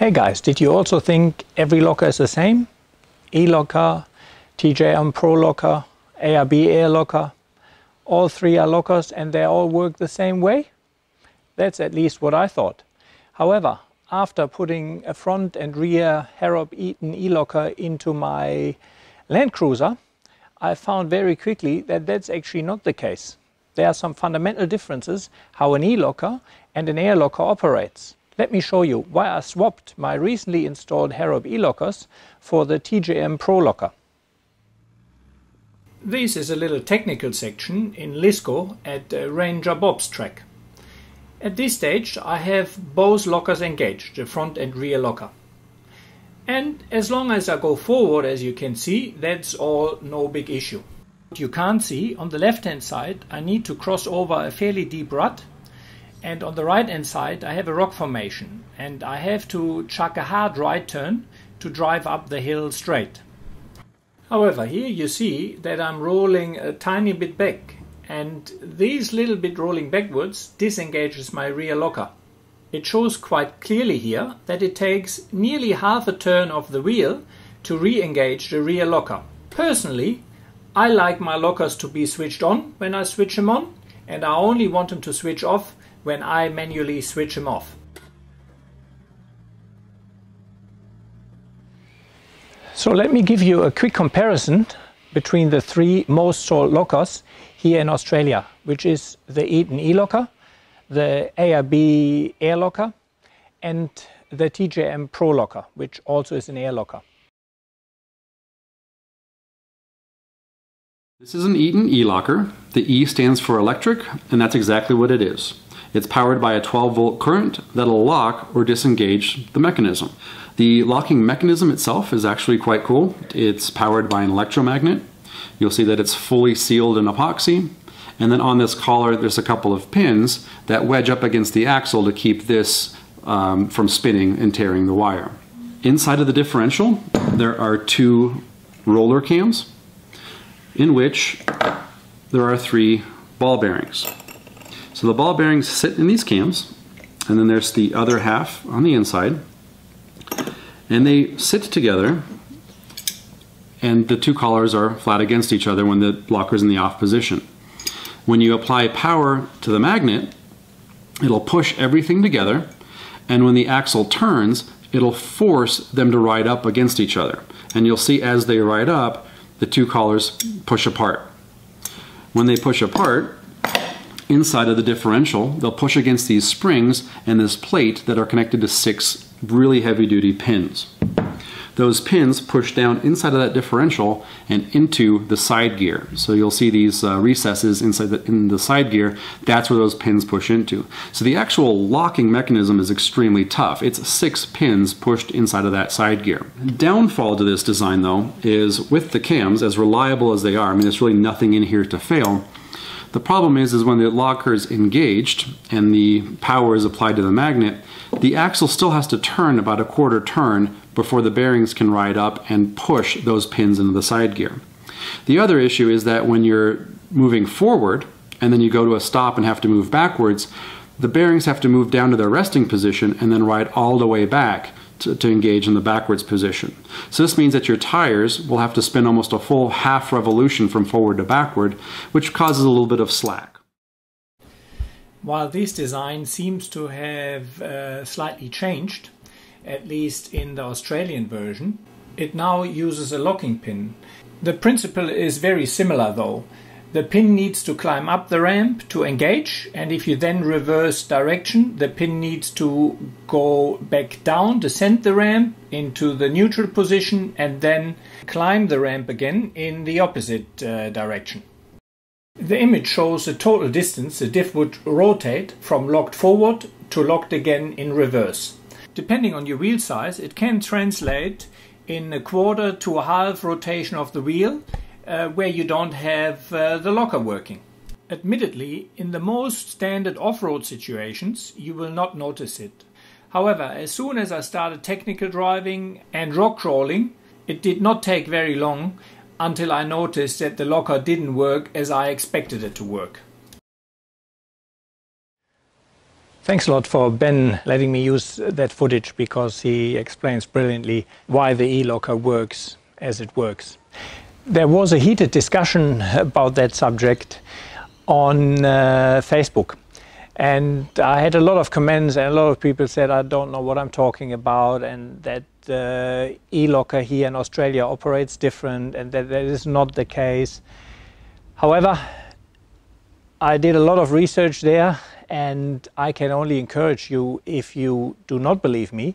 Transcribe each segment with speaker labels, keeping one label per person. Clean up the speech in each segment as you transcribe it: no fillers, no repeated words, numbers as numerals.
Speaker 1: Hey guys, did you also think every locker is the same? E-locker, TJM Pro locker, ARB Air locker. All three are lockers and they all work the same way? That's at least what I thought. However, after putting a front and rear Harrop Eaton e-locker into my Land Cruiser, I found very quickly that that's actually not the case. There are some fundamental differences how an e-locker and an air locker operates. Let me show you why I swapped my recently installed Harrop e-lockers for the TJM Pro locker. This is a little technical section in Lisco at Ranger Bob's track. At this stage I have both lockers engaged, the front and rear locker. And as long as I go forward, as you can see, that's all no big issue. What you can't see, on the left hand side I need to cross over a fairly deep rut, and on the right hand side I have a rock formation and I have to chuck a hard right turn to drive up the hill straight. However, here you see that I'm rolling a tiny bit back, and this little bit rolling backwards disengages my rear locker. It shows quite clearly here that it takes nearly half a turn of the wheel to re-engage the rear locker. Personally, I like my lockers to be switched on when I switch them on, and I only want them to switch off when I manually switch them off. So let me give you a quick comparison between the three most sold lockers here in Australia, which is the Eaton e-locker, the ARB Air locker and the TJM Pro locker, which also is an air locker.
Speaker 2: This is an Eaton e-locker. The E stands for electric, and that's exactly what it is. It's powered by a 12-volt current that'll lock or disengage the mechanism. The locking mechanism itself is actually quite cool. It's powered by an electromagnet. You'll see that it's fully sealed in epoxy. And then on this collar, there's a couple of pins that wedge up against the axle to keep this from spinning and tearing the wire. Inside of the differential, there are two roller cams in which there are three ball bearings. So the ball bearings sit in these cams, and then there's the other half on the inside, and they sit together, and the two collars are flat against each other when the locker's in the off position. When you apply power to the magnet, it'll push everything together, and when the axle turns, it'll force them to ride up against each other. And you'll see as they ride up, the two collars push apart. When they push apart, inside of the differential, they'll push against these springs and this plate that are connected to 6 really heavy-duty pins. Those pins push down inside of that differential and into the side gear. So you'll see these recesses in the side gear. That's where those pins push into. So the actual locking mechanism is extremely tough. It's 6 pins pushed inside of that side gear. Downfall to this design, though, is with the cams, as reliable as they are, I mean, there's really nothing in here to fail. The problem is when the locker is engaged and the power is applied to the magnet, the axle still has to turn about a quarter turn before the bearings can ride up and push those pins into the side gear. The other issue is that when you're moving forward and then you go to a stop and have to move backwards, the bearings have to move down to their resting position and then ride all the way back to engage in the backwards position. So this means that your tires will have to spin almost a full half revolution from forward to backward, which causes a little bit of slack.
Speaker 1: While this design seems to have slightly changed, at least in the Australian version, it now uses a locking pin. The principle is very similar though. The pin needs to climb up the ramp to engage, and if you then reverse direction, the pin needs to go back down, descend the ramp into the neutral position, and then climb the ramp again in the opposite direction. The image shows the total distance the diff would rotate from locked forward to locked again in reverse. Depending on your wheel size, it can translate in a quarter to a half rotation of the wheel, where you don't have the locker working. Admittedly, in the most standard off-road situations, you will not notice it. However, as soon as I started technical driving and rock crawling, it did not take very long until I noticed that the locker didn't work as I expected it to work. Thanks a lot for Ben letting me use that footage, because he explains brilliantly why the e-locker works as it works. There was a heated discussion about that subject on Facebook, and I had a lot of comments, and a lot of people said I don't know what I'm talking about, and that e-locker here in Australia operates different, and that is not the case. However, I did a lot of research there, and I can only encourage you, if you do not believe me,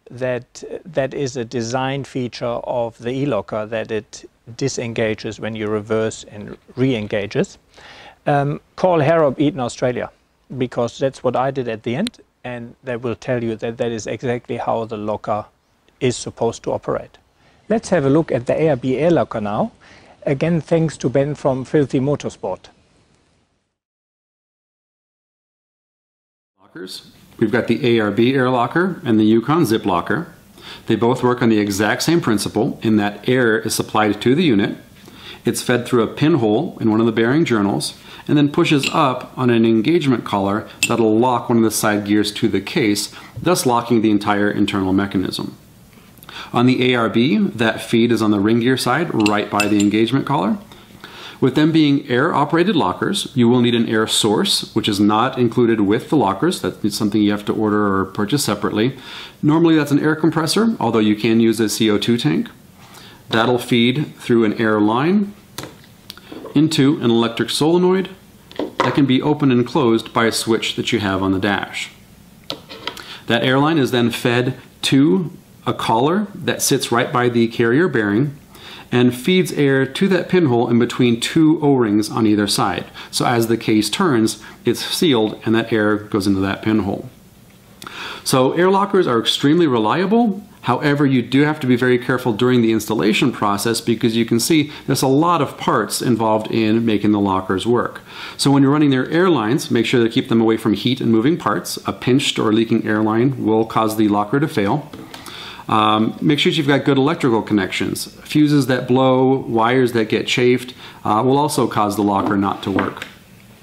Speaker 1: that that is a design feature of the e-locker, that it disengages when you reverse and re-engages. Call Harrop Eaton Australia, because that's what I did at the end, and they will tell you that that is exactly how the locker is supposed to operate. Let's have a look at the ARB air locker now, again thanks to Ben from Filthy Motorsport.
Speaker 2: We've got the ARB air locker and the Yukon zip locker. They both work on the exact same principle in that air is supplied to the unit. It's fed through a pinhole in one of the bearing journals and then pushes up on an engagement collar that'll lock one of the side gears to the case, thus locking the entire internal mechanism. On the ARB, that feed is on the ring gear side right by the engagement collar. With them being air-operated lockers, you will need an air source, which is not included with the lockers. That's something you have to order or purchase separately. Normally that's an air compressor, although you can use a CO2 tank. That'll feed through an air line into an electric solenoid that can be opened and closed by a switch that you have on the dash. That air line is then fed to a collar that sits right by the carrier bearing and feeds air to that pinhole in between two O-rings on either side. So as the case turns, it's sealed and that air goes into that pinhole. So air lockers are extremely reliable. However, you do have to be very careful during the installation process, because you can see there's a lot of parts involved in making the lockers work. So when you're running their air lines, make sure to keep them away from heat and moving parts. A pinched or leaking air line will cause the locker to fail. Make sure you've got good electrical connections. Fuses that blow, wires that get chafed will also cause the locker not to work.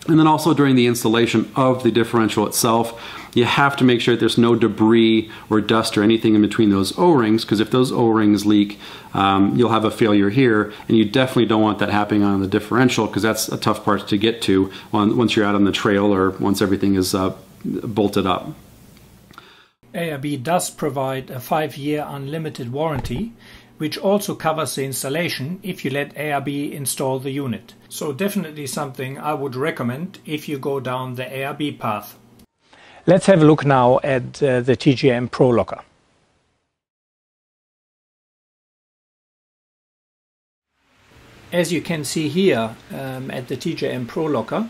Speaker 2: And then also during the installation of the differential itself, you have to make sure that there's no debris or dust or anything in between those O-rings, because if those O-rings leak, you'll have a failure here, and you definitely don't want that happening on the differential, because that's a tough part to get to once you're out on the trail or once everything is bolted up.
Speaker 1: ARB does provide a 5-year unlimited warranty, which also covers the installation if you let ARB install the unit. So definitely something I would recommend if you go down the ARB path. Let's have a look now at the TJM Pro Locker. As you can see here at the TJM Pro Locker,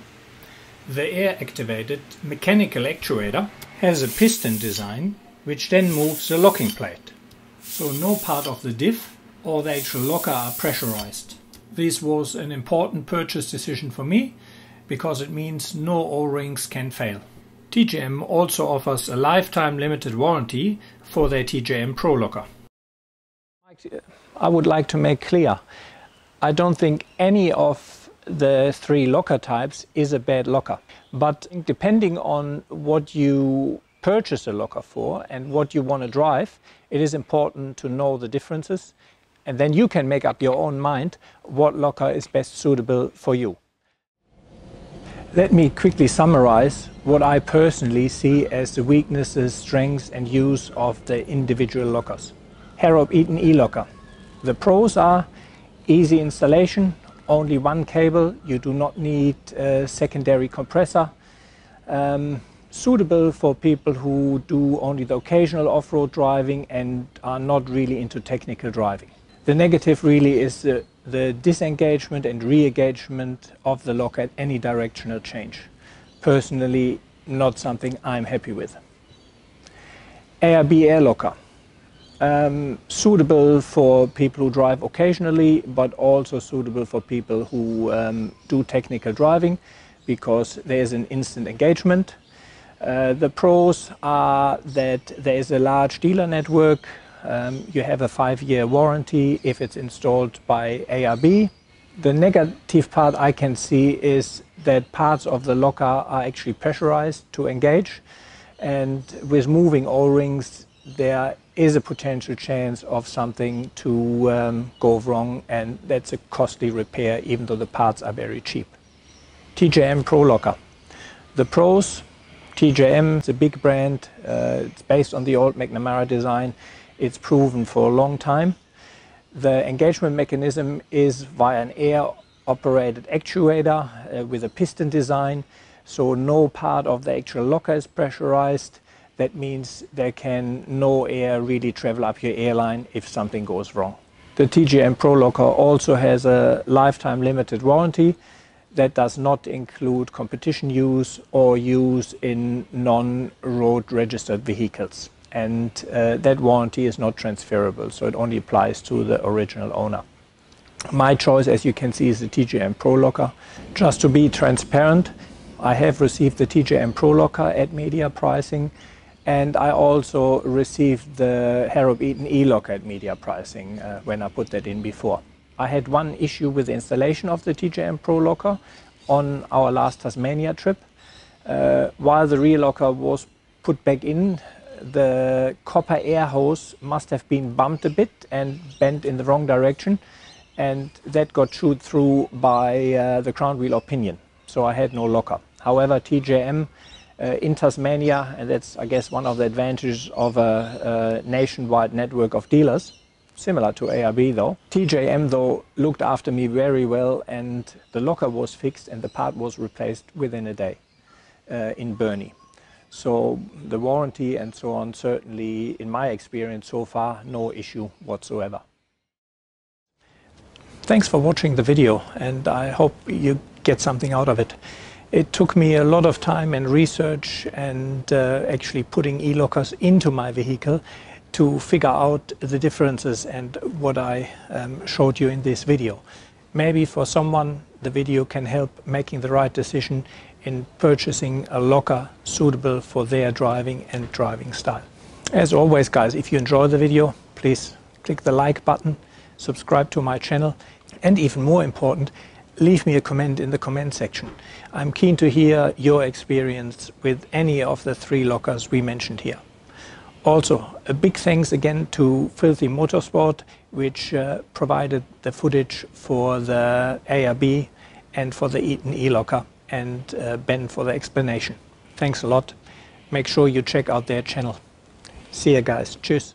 Speaker 1: the air-activated mechanical actuator has a piston design which then moves the locking plate. So no part of the diff or the actual locker are pressurized. This was an important purchase decision for me, because it means no O-rings can fail. TJM also offers a lifetime limited warranty for their TJM Pro Locker. I would like to make clear, I don't think any of the 3 locker types is a bad locker. But depending on what you purchase a locker for and what you want to drive, it is important to know the differences, and then you can make up your own mind what locker is best suitable for you. Let me quickly summarize what I personally see as the weaknesses, strengths and use of the individual lockers. Harrop Eaton e-locker. The pros are easy installation, only one cable, you do not need a secondary compressor. Suitable for people who do only the occasional off-road driving and are not really into technical driving. The negative really is the disengagement and re-engagement of the locker at any directional change. Personally, not something I'm happy with. ARB air locker. Suitable for people who drive occasionally, but also suitable for people who do technical driving, because there is an instant engagement. The pros are that there is a large dealer network. You have a 5-year warranty if it's installed by ARB. The negative part I can see is that parts of the locker are actually pressurized to engage. and with moving O-rings there is a potential chance of something to go wrong, and that's a costly repair even though the parts are very cheap. TJM Pro Locker. The pros: TJM is a big brand, it's based on the old McNamara design, it's proven for a long time. The engagement mechanism is via an air operated actuator with a piston design, so no part of the actual locker is pressurized. That means there can no air really travel up your airline if something goes wrong. The TJM Pro Locker also has a lifetime limited warranty that does not include competition use or use in non-road registered vehicles. And that warranty is not transferable, so it only applies to the original owner. My choice, as you can see, is the TJM Pro Locker. Just to be transparent, I have received the TJM Pro Locker at media pricing, and I also received the Harrow Eaton E-Locker at media pricing when I put that in before. I had one issue with the installation of the TJM Pro Locker on our last Tasmania trip. While the rear locker was put back in, the copper air hose must have been bumped a bit and bent in the wrong direction, and that got chewed through by the crown wheel or pinion, so I had no locker. However, TJM in Tasmania, and that's I guess one of the advantages of a nationwide network of dealers, similar to ARB though. TJM though looked after me very well, and the locker was fixed and the part was replaced within a day in Burnie. So the warranty and so on, certainly in my experience so far, no issue whatsoever. Thanks for watching the video, and I hope you get something out of it. It took me a lot of time and research and actually putting e-lockers into my vehicle to figure out the differences and what I showed you in this video. Maybe for someone the video can help making the right decision in purchasing a locker suitable for their driving and driving style. As always guys, if you enjoy the video, please click the like button, subscribe to my channel, and even more important, leave me a comment in the comment section. I'm keen to hear your experience with any of the 3 lockers we mentioned here. Also, a big thanks again to Filthy Motorsport, which provided the footage for the ARB and for the Eaton E-Locker, and Ben for the explanation. Thanks a lot. Make sure you check out their channel. See ya guys. Tschüss.